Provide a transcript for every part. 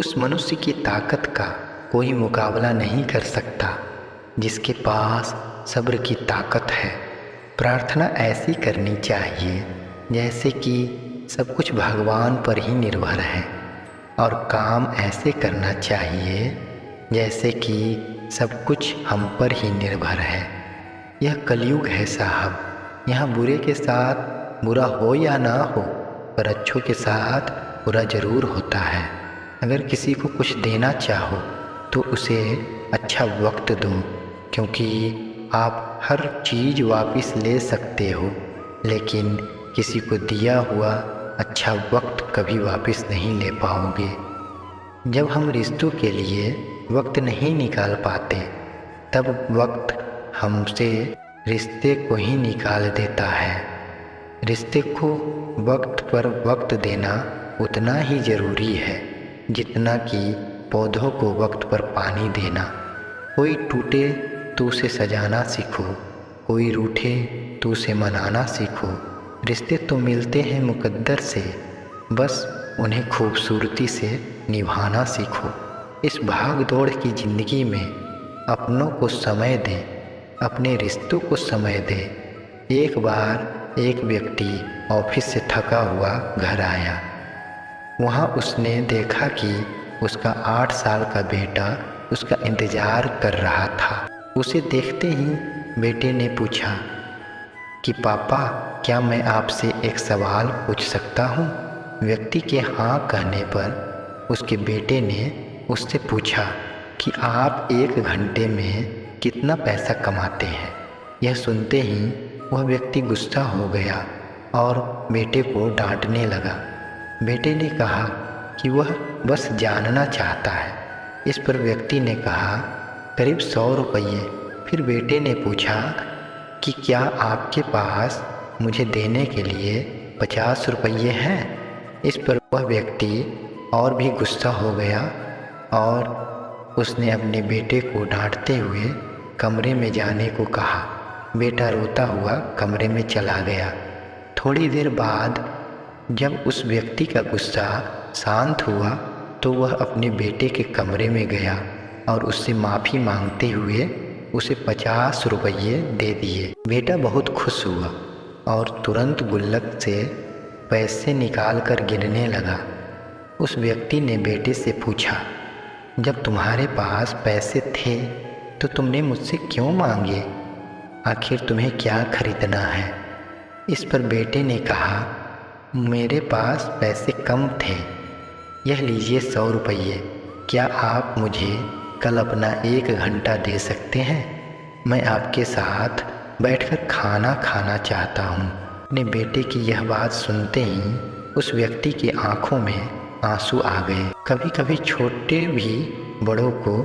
उस मनुष्य की ताकत का कोई मुकाबला नहीं कर सकता जिसके पास सब्र की ताकत है। प्रार्थना ऐसी करनी चाहिए जैसे कि सब कुछ भगवान पर ही निर्भर है, और काम ऐसे करना चाहिए जैसे कि सब कुछ हम पर ही निर्भर है। यह कलयुग है साहब। यहाँ बुरे के साथ बुरा हो या ना हो, पर अच्छों के साथ बुरा ज़रूर होता है। अगर किसी को कुछ देना चाहो तो उसे अच्छा वक्त दो, क्योंकि आप हर चीज़ वापस ले सकते हो, लेकिन किसी को दिया हुआ अच्छा वक्त कभी वापस नहीं ले पाओगे। जब हम रिश्तों के लिए वक्त नहीं निकाल पाते, तब वक्त हमसे रिश्ते को ही निकाल देता है। रिश्ते को वक्त पर वक्त देना उतना ही ज़रूरी है जितना कि पौधों को वक्त पर पानी देना। कोई टूटे तो उसे सजाना सीखो, कोई रूठे तो उसे मनाना सीखो। रिश्ते तो मिलते हैं मुकद्दर से, बस उन्हें खूबसूरती से निभाना सीखो। इस भाग दौड़ की ज़िंदगी में अपनों को समय दें, अपने रिश्तों को समय दें। एक बार एक व्यक्ति ऑफिस से थका हुआ घर आया। वहाँ उसने देखा कि उसका 8 साल का बेटा उसका इंतज़ार कर रहा था। उसे देखते ही बेटे ने पूछा कि पापा, क्या मैं आपसे एक सवाल पूछ सकता हूँ? व्यक्ति के हाँ कहने पर उसके बेटे ने उससे पूछा कि आप 1 घंटे में कितना पैसा कमाते हैं? यह सुनते ही वह व्यक्ति गुस्सा हो गया और बेटे को डांटने लगा। बेटे ने कहा कि वह बस जानना चाहता है। इस पर व्यक्ति ने कहा करीब 100 रुपये। फिर बेटे ने पूछा कि क्या आपके पास मुझे देने के लिए 50 रुपये हैं? इस पर वह व्यक्ति और भी गुस्सा हो गया और उसने अपने बेटे को डांटते हुए कमरे में जाने को कहा। बेटा रोता हुआ कमरे में चला गया। थोड़ी देर बाद जब उस व्यक्ति का गुस्सा शांत हुआ तो वह अपने बेटे के कमरे में गया और उससे माफ़ी मांगते हुए उसे 50 रुपये दे दिए। बेटा बहुत खुश हुआ और तुरंत गुल्लक से पैसे निकाल कर गिनने लगा। उस व्यक्ति ने बेटे से पूछा, जब तुम्हारे पास पैसे थे तो तुमने मुझसे क्यों मांगे? आखिर तुम्हें क्या खरीदना है? इस पर बेटे ने कहा, मेरे पास पैसे कम थे। यह लीजिए 100 रुपये। क्या आप मुझे कल अपना 1 घंटा दे सकते हैं? मैं आपके साथ बैठकर खाना खाना चाहता हूँ। अपने बेटे की यह बात सुनते ही उस व्यक्ति की आंखों में आंसू आ गए। कभी कभी छोटे भी बड़ों को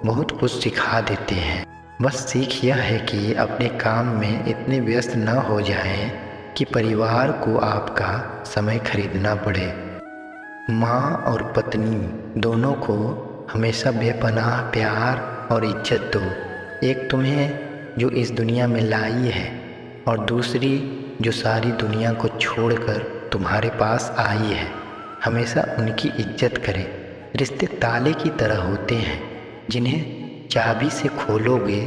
बहुत कुछ सिखा देते हैं। बस सीख यह है कि अपने काम में इतने व्यस्त न हो जाएं कि परिवार को आपका समय खरीदना पड़े। माँ और पत्नी दोनों को हमेशा बेपनाह प्यार और इज्जत दो। एक तुम्हें जो इस दुनिया में लाई है और दूसरी जो सारी दुनिया को छोड़कर तुम्हारे पास आई है। हमेशा उनकी इज्जत करें। रिश्ते ताले की तरह होते हैं, जिन्हें चाबी से खोलोगे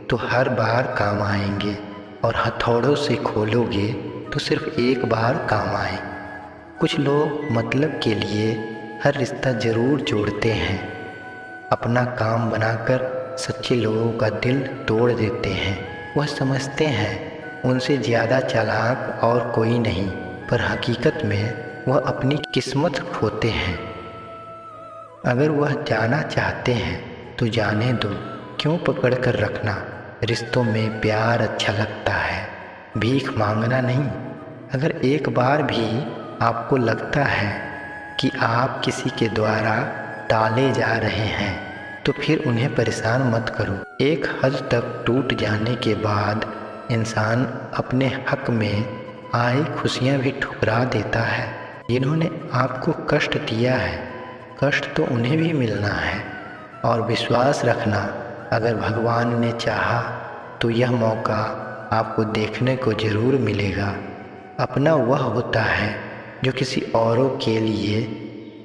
तो हर बार काम आएंगे और हथौड़ों से खोलोगे तो सिर्फ एक बार काम आए। कुछ लोग मतलब के लिए हर रिश्ता ज़रूर जोड़ते हैं। अपना काम बनाकर सच्चे लोगों का दिल तोड़ देते हैं। वह समझते हैं उनसे ज़्यादा चालाक और कोई नहीं, पर हकीकत में वह अपनी किस्मत खोते हैं। अगर वह जाना चाहते हैं तो जाने दो, क्यों पकड़ कर रखना। रिश्तों में प्यार अच्छा लगता है, भीख मांगना नहीं। अगर एक बार भी आपको लगता है कि आप किसी के द्वारा टाले जा रहे हैं तो फिर उन्हें परेशान मत करो। एक हद तक टूट जाने के बाद इंसान अपने हक में आई खुशियाँ भी ठुकरा देता है। जिन्होंने आपको कष्ट दिया है, कष्ट तो उन्हें भी मिलना है। और विश्वास रखना, अगर भगवान ने चाहा तो यह मौका आपको देखने को ज़रूर मिलेगा। अपना वह होता है जो किसी औरों के लिए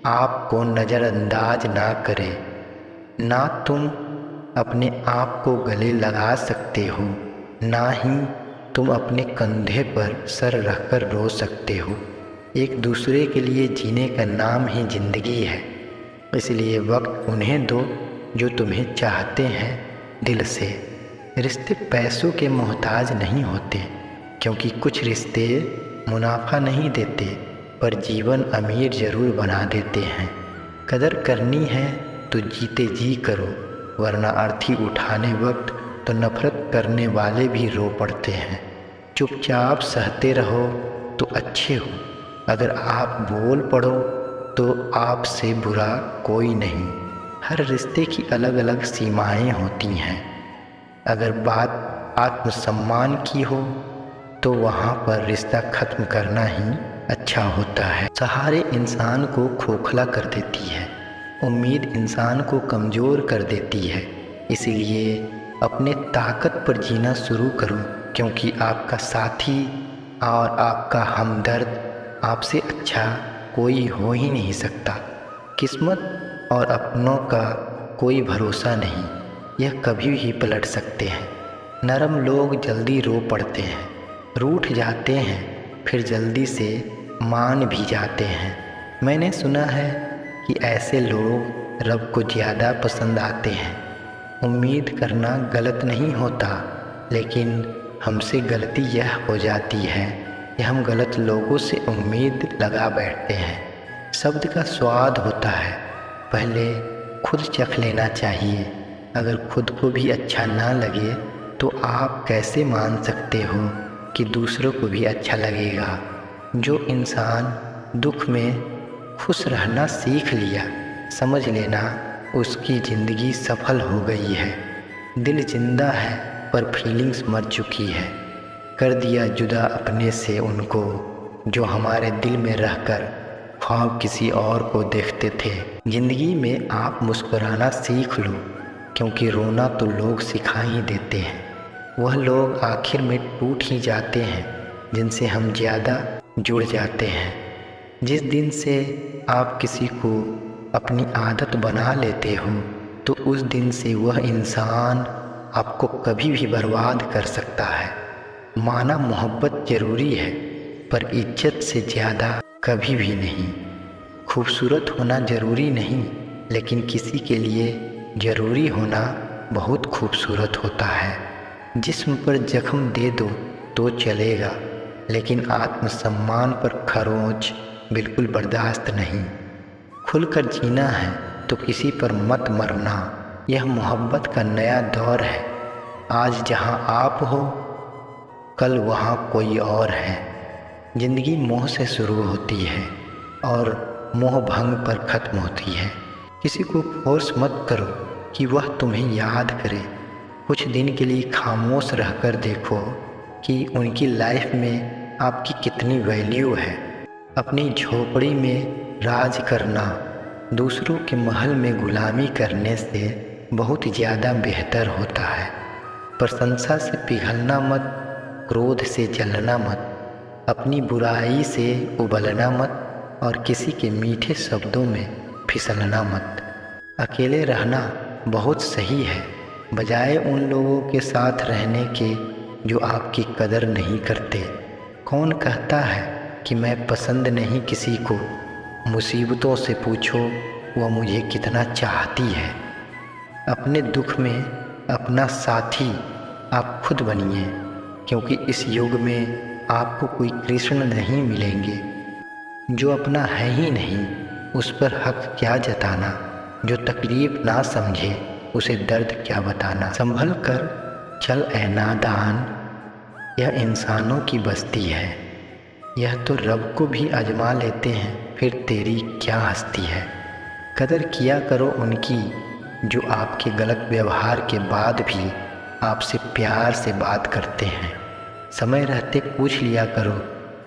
आपको नज़रअंदाज ना करें। ना तुम अपने आप को गले लगा सकते हो, ना ही तुम अपने कंधे पर सर रखकर रो सकते हो। एक दूसरे के लिए जीने का नाम ही ज़िंदगी है, इसलिए वक्त उन्हें दो जो तुम्हें चाहते हैं दिल से। रिश्ते पैसों के मोहताज नहीं होते, क्योंकि कुछ रिश्ते मुनाफा नहीं देते पर जीवन अमीर ज़रूर बना देते हैं। कदर करनी है तो जीते जी करो, वरना अर्थी उठाने वक्त तो नफरत करने वाले भी रो पड़ते हैं। चुपचाप सहते रहो तो अच्छे हो, अगर आप बोल पड़ो तो आपसे बुरा कोई नहीं। हर रिश्ते की अलग अलग सीमाएं होती हैं। अगर बात आत्मसम्मान की हो तो वहाँ पर रिश्ता खत्म करना ही अच्छा होता है। सहारे इंसान को खोखला कर देती है, उम्मीद इंसान को कमज़ोर कर देती है। इसीलिए अपने ताकत पर जीना शुरू करो, क्योंकि आपका साथी और आपका हमदर्द आपसे अच्छा कोई हो ही नहीं सकता। किस्मत और अपनों का कोई भरोसा नहीं, यह कभी भी पलट सकते हैं। नरम लोग जल्दी रो पड़ते हैं, रूठ जाते हैं, फिर जल्दी से मान भी जाते हैं। मैंने सुना है कि ऐसे लोग रब को ज़्यादा पसंद आते हैं। उम्मीद करना गलत नहीं होता, लेकिन हमसे गलती यह हो जाती है कि हम गलत लोगों से उम्मीद लगा बैठते हैं। शब्द का स्वाद होता है, पहले खुद चख लेना चाहिए। अगर खुद को भी अच्छा ना लगे तो आप कैसे मान सकते हो कि दूसरों को भी अच्छा लगेगा। जो इंसान दुख में खुश रहना सीख लिया, समझ लेना उसकी ज़िंदगी सफल हो गई है। दिल जिंदा है पर फीलिंग्स मर चुकी है। कर दिया जुदा अपने से उनको, जो हमारे दिल में रहकर ख्वाब किसी और को देखते थे। ज़िंदगी में आप मुस्कुराना सीख लो, क्योंकि रोना तो लोग सिखा ही देते हैं। वह लोग आखिर में टूट ही जाते हैं जिनसे हम ज़्यादा जुड़ जाते हैं। जिस दिन से आप किसी को अपनी आदत बना लेते हो तो उस दिन से वह इंसान आपको कभी भी बर्बाद कर सकता है। माना मोहब्बत ज़रूरी है, पर इज्जत से ज़्यादा कभी भी नहीं। खूबसूरत होना ज़रूरी नहीं, लेकिन किसी के लिए ज़रूरी होना बहुत खूबसूरत होता है। जिस्म पर जख्म दे दो तो चलेगा, लेकिन आत्मसम्मान पर खरोंच बिल्कुल बर्दाश्त नहीं। खुलकर जीना है तो किसी पर मत मरना, यह मोहब्बत का नया दौर है। आज जहां आप हो, कल वहां कोई और है। ज़िंदगी मोह से शुरू होती है और मोह भंग पर ख़त्म होती है। किसी को फोर्स मत करो कि वह तुम्हें याद करे। कुछ दिन के लिए खामोश रहकर देखो कि उनकी लाइफ में आपकी कितनी वैल्यू है। अपनी झोपड़ी में राज करना दूसरों के महल में गुलामी करने से बहुत ज़्यादा बेहतर होता है। प्रशंसा से पिघलना मत, क्रोध से जलना मत, अपनी बुराई से उबलना मत और किसी के मीठे शब्दों में फिसलना मत। अकेले रहना बहुत सही है, बजाय उन लोगों के साथ रहने के जो आपकी कदर नहीं करते। कौन कहता है कि मैं पसंद नहीं किसी को? मुसीबतों से पूछो वह मुझे कितना चाहती है। अपने दुख में अपना साथी आप खुद बनिए, क्योंकि इस युग में आपको कोई कृष्ण नहीं मिलेंगे। जो अपना है ही नहीं उस पर हक क्या जताना, जो तकलीफ ना समझे उसे दर्द क्या बताना। संभल कर चल ऐ नादान, यह इंसानों की बस्ती है। यह तो रब को भी आजमा लेते हैं, फिर तेरी क्या हस्ती है। कदर किया करो उनकी जो आपके गलत व्यवहार के बाद भी आपसे प्यार से बात करते हैं। समय रहते पूछ लिया करो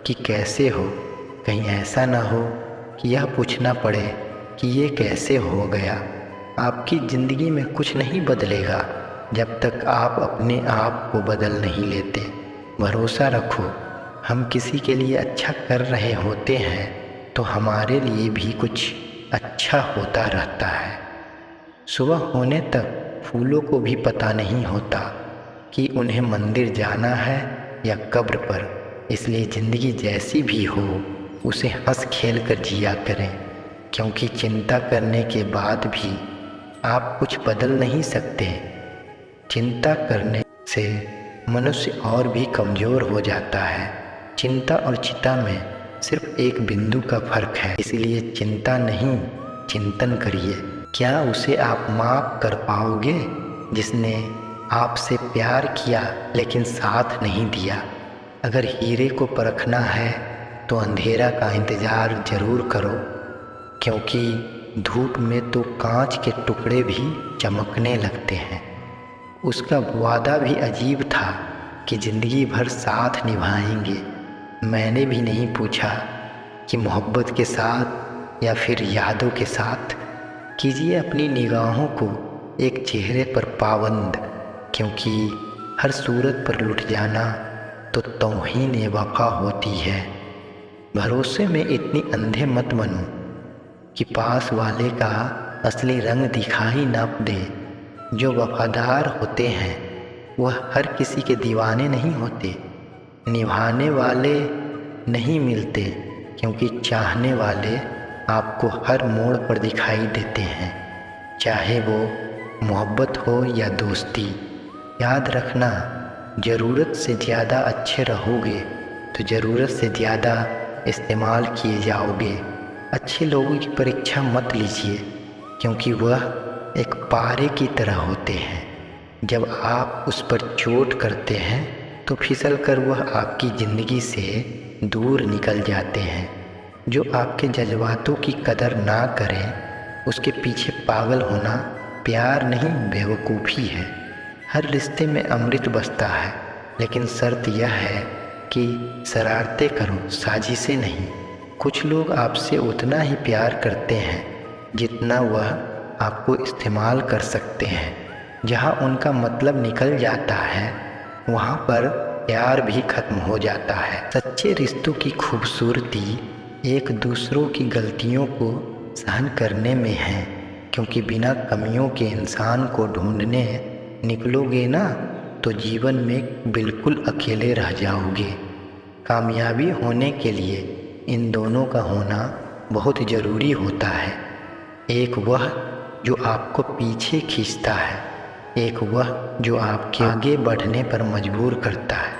कि कैसे हो, कहीं ऐसा ना हो कि यह पूछना पड़े कि ये कैसे हो गया। आपकी ज़िंदगी में कुछ नहीं बदलेगा जब तक आप अपने आप को बदल नहीं लेते। भरोसा रखो, हम किसी के लिए अच्छा कर रहे होते हैं तो हमारे लिए भी कुछ अच्छा होता रहता है। सुबह होने तक फूलों को भी पता नहीं होता कि उन्हें मंदिर जाना है या कब्र पर। इसलिए ज़िंदगी जैसी भी हो उसे हंस खेल कर जिया करें, क्योंकि चिंता करने के बाद भी आप कुछ बदल नहीं सकते। चिंता करने से मनुष्य और भी कमज़ोर हो जाता है। चिंता और चिता में सिर्फ एक बिंदु का फर्क है। इसलिए चिंता नहीं, चिंतन करिए। क्या उसे आप माफ़ कर पाओगे जिसने आपसे प्यार किया लेकिन साथ नहीं दिया? अगर हीरे को परखना है तो अंधेरा का इंतज़ार ज़रूर करो, क्योंकि धूप में तो कांच के टुकड़े भी चमकने लगते हैं। उसका वादा भी अजीब था कि ज़िंदगी भर साथ निभाएंगे। मैंने भी नहीं पूछा कि मोहब्बत के साथ या फिर यादों के साथ। कीजिए अपनी निगाहों को एक चेहरे पर पाबंद, क्योंकि हर सूरत पर लुट जाना तो तौहीन वफा होती है। भरोसे में इतनी अंधे मत बनो कि पास वाले का असली रंग दिखाई ना दे। जो वफादार होते हैं वह हर किसी के दीवाने नहीं होते। निभाने वाले नहीं मिलते, क्योंकि चाहने वाले आपको हर मोड़ पर दिखाई देते हैं, चाहे वो मोहब्बत हो या दोस्ती। याद रखना, ज़रूरत से ज़्यादा अच्छे रहोगे तो ज़रूरत से ज़्यादा इस्तेमाल किए जाओगे। अच्छे लोगों की परीक्षा मत लीजिए, क्योंकि वह एक पारे की तरह होते हैं। जब आप उस पर चोट करते हैं तो फिसल कर वह आपकी ज़िंदगी से दूर निकल जाते हैं। जो आपके जज्बातों की कदर ना करें उसके पीछे पागल होना प्यार नहीं, बेवकूफ़ी है। हर रिश्ते में अमृत बसता है, लेकिन शर्त यह है कि शरारतें करो, साजिशें नहीं। कुछ लोग आपसे उतना ही प्यार करते हैं जितना वह आपको इस्तेमाल कर सकते हैं। जहाँ उनका मतलब निकल जाता है वहाँ पर प्यार भी खत्म हो जाता है। सच्चे रिश्तों की खूबसूरती एक दूसरों की गलतियों को सहन करने में है, क्योंकि बिना कमियों के इंसान को ढूंढने निकलोगे ना तो जीवन में बिल्कुल अकेले रह जाओगे। कामयाबी होने के लिए इन दोनों का होना बहुत ज़रूरी होता है। एक वह जो आपको पीछे खींचता है, एक वह जो आपके आगे बढ़ने पर मजबूर करता है।